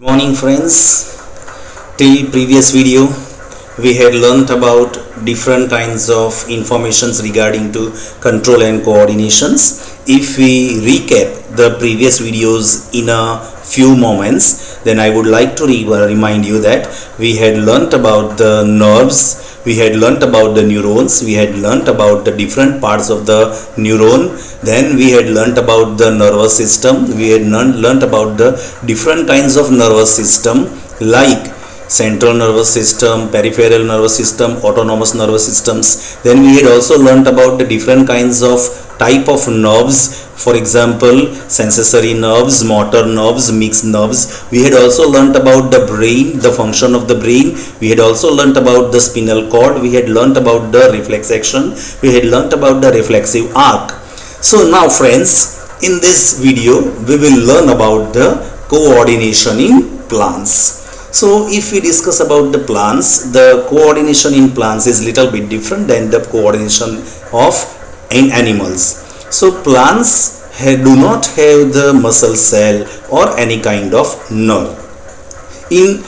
Morning friends. Till previous video we had learnt about different kinds of informations regarding to control and coordinations. If we recap the previous videos in a few moments, then I would like to remind you that we had learnt about the nerves, we had learnt about the neurons, we had learnt about the different parts of the neuron, then we had learnt about the nervous system, we had learnt about the different kinds of nervous system like central nervous system, peripheral nervous system, autonomous nervous systems. Then we had also learnt about the different kinds of type of nerves, for example sensory nerves, motor nerves, mixed nerves. We had also learnt about the brain, the function of the brain. We had also learnt about the spinal cord. We had learnt about the reflex action. We had learnt about the reflexive arc. So now friends, in this video we will learn about the coordination in plants. So if we discuss about the plants, the coordination in plants is little bit different than the coordination of in animals. So plants do not have the muscle cell or any kind of nerve. In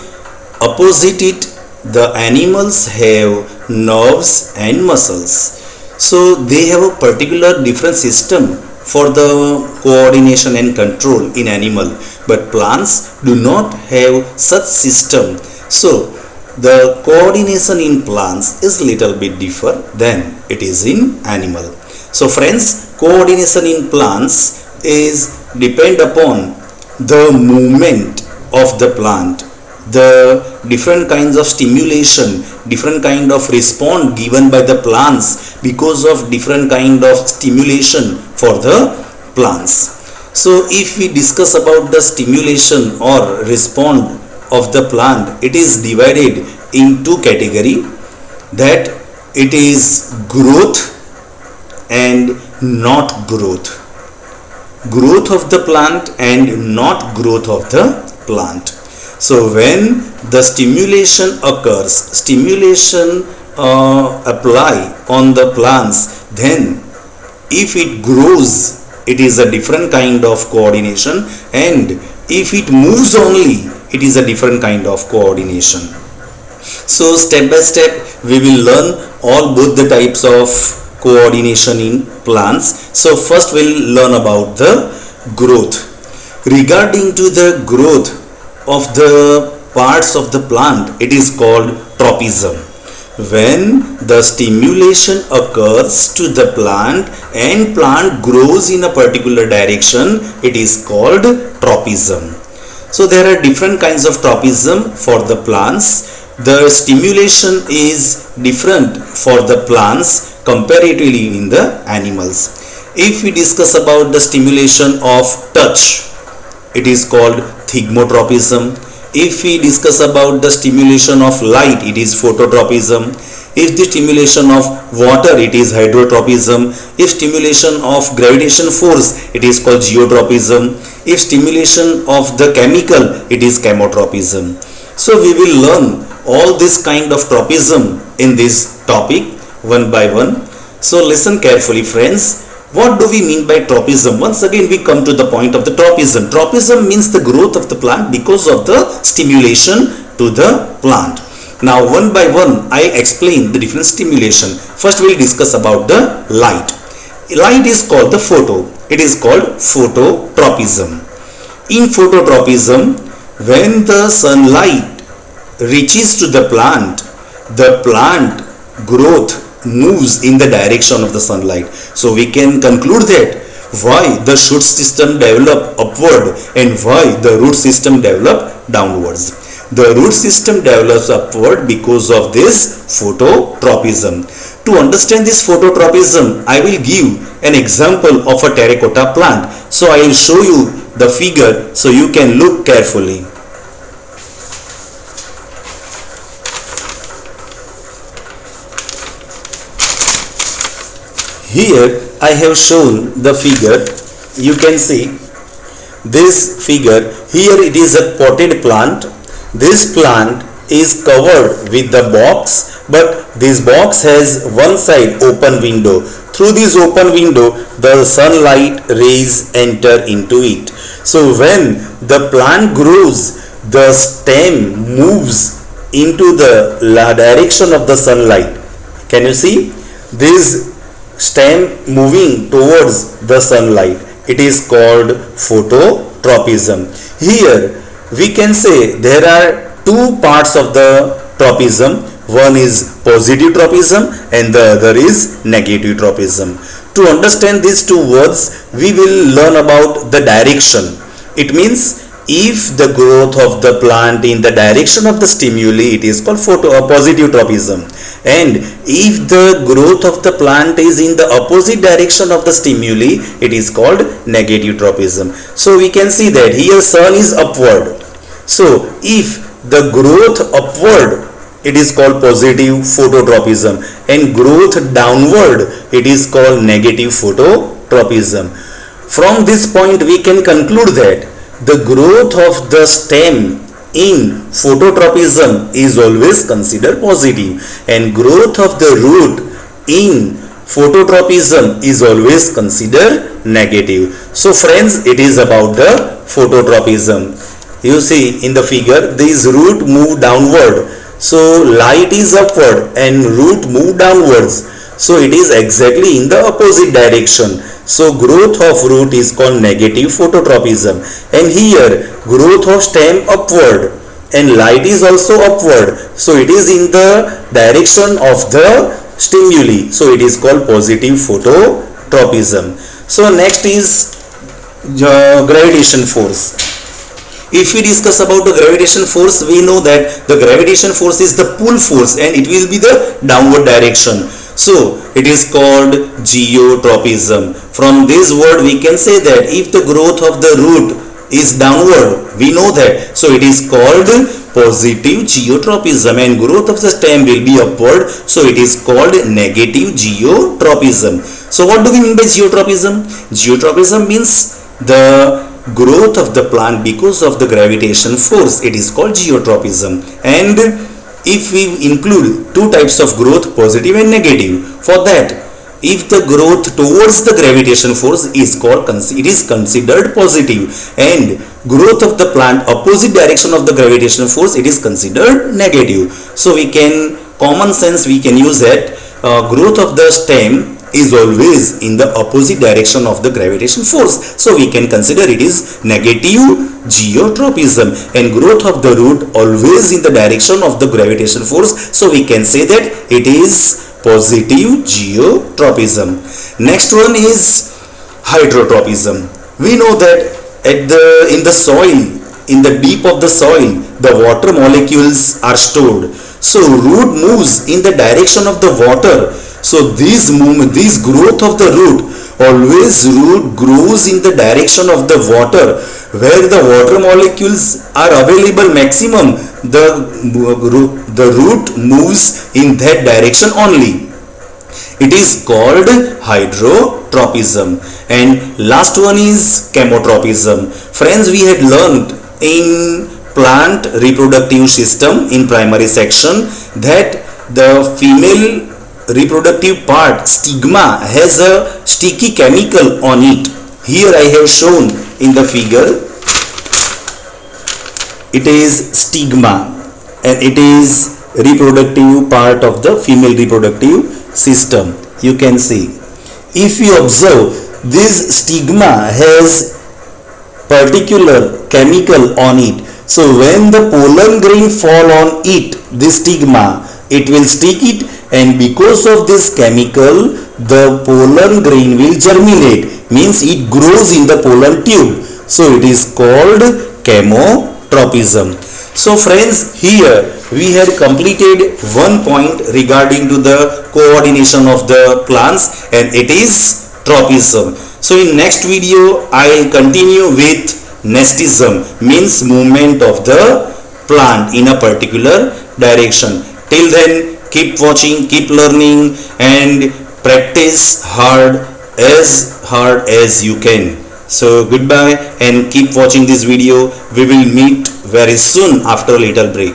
opposite it, the animals have nerves and muscles. So they have a particular different system for the coordination and control in animal, but plants do not have such system. So the coordination in plants is little bit different than it is in animal. So friends, coordination in plants is depend upon the movement of the plant, the different kinds of stimulation, different kind of response given by the plants because of different kind of stimulation for the plants. So if we discuss about the stimulation or response of the plant, it is divided in two categories, that it is growth and not growth. Growth of the plant and not growth of the plant. So when the stimulation occurs, stimulation apply on the plants, then if it grows, it is a different kind of coordination, and if it moves only, it is a different kind of coordination. So step by step we will learn all both the types of coordination in plants. So first we'll learn about the growth. Regarding to the growth of the parts of the plant, it is called tropism. When the stimulation occurs to the plant and plant grows in a particular direction, it is called tropism. So there are different kinds of tropism for the plants. The stimulation is different for the plants comparatively in the animals. If we discuss about the stimulation of touch, it is called thigmotropism. If we discuss about the stimulation of light, it is phototropism. If the stimulation of water, it is hydrotropism. If stimulation of gravitation force, it is called geotropism. If stimulation of the chemical, it is chemotropism. So we will learn all this kind of tropism in this topic one by one. So listen carefully friends. What do we mean by tropism? Once again we come to the point of the tropism. Tropism means the growth of the plant because of the stimulation to the plant. Now one by one I explain the different stimulation. First we will discuss about the light. Light is called the photo. It is called phototropism. In phototropism, when the sunlight reaches to the plant growth moves in the direction of the sunlight. So we can conclude that why the shoot system develop upward and why the root system develop downwards. The root system develops upward because of this phototropism. To understand this phototropism, I will give an example of a terracotta plant. So I will show you the figure so you can look carefully. Here I have shown the figure. You can see this figure. Here it is a potted plant. This plant is covered with the box, but this box has one side open window. Through this open window the sunlight rays enter into it. So when the plant grows, the stem moves into the direction of the sunlight. Can you see this stem moving towards the sunlight? It is called phototropism. Here we can say there are two parts of the tropism. One is positive tropism and the other is negative tropism. To understand these two words, we will learn about the direction. It means if the growth of the plant in the direction of the stimuli, it is called positive tropism, and if the growth of the plant is in the opposite direction of the stimuli, it is called negative tropism. So we can see that here sun is upward. So if the growth upward, it is called positive phototropism, and growth downward, it is called negative phototropism. From this point we can conclude that the growth of the stem in phototropism is always considered positive, and growth of the root in phototropism is always considered negative. So friends, it is about the phototropism. You see in the figure, this root move downward, so light is upward and root move downwards, so it is exactly in the opposite direction. So growth of root is called negative phototropism, and here growth of stem upward and light is also upward, so it is in the direction of the stimuli, so it is called positive phototropism. So next is gravitation force. If we discuss about the gravitation force, we know that the gravitation force is the pull force and it will be the downward direction. So it is called geotropism. From this word we can say that if the growth of the root is downward, we know that, so it is called positive geotropism, and growth of the stem will be upward, so it is called negative geotropism. So what do we mean by geotropism? Geotropism means the growth of the plant because of the gravitation force. It is called geotropism. And if we include two types of growth, positive and negative, for that, if the growth towards the gravitation force is called, it is considered positive, and growth of the plant opposite direction of the gravitation force, it is considered negative. So we can, common sense we can use that growth of the stem is always in the opposite direction of the gravitation force, so we can consider it is negative geotropism, and growth of the root always in the direction of the gravitation force, so we can say that it is positive geotropism. Next one is hydrotropism. We know that in the soil, in the deep of the soil, the water molecules are stored, so root moves in the direction of the water. So this growth of the root, always root grows in the direction of the water, where the water molecules are available maximum, the root moves in that direction only. It is called hydrotropism. And last one is chemotropism. Friends, we had learned in plant reproductive system in primary section that the female reproductive part, stigma, has a sticky chemical on it. Here I have shown in the figure. It is stigma, and it is reproductive part of the female reproductive system. You can see, if you observe, this stigma has particular chemical on it. So when the pollen grain fall on it, this stigma, it will stick it, and because of this chemical, the pollen grain will germinate, means it grows in the pollen tube. So it is called chemotropism. So friends, here we had completed one point regarding to the coordination of the plants, and it is tropism. So in next video I will continue with nestism, means movement of the plant in a particular direction. Till then, keep watching, keep learning, and practice hard as you can. So goodbye, and keep watching this video. We will meet very soon after a little break.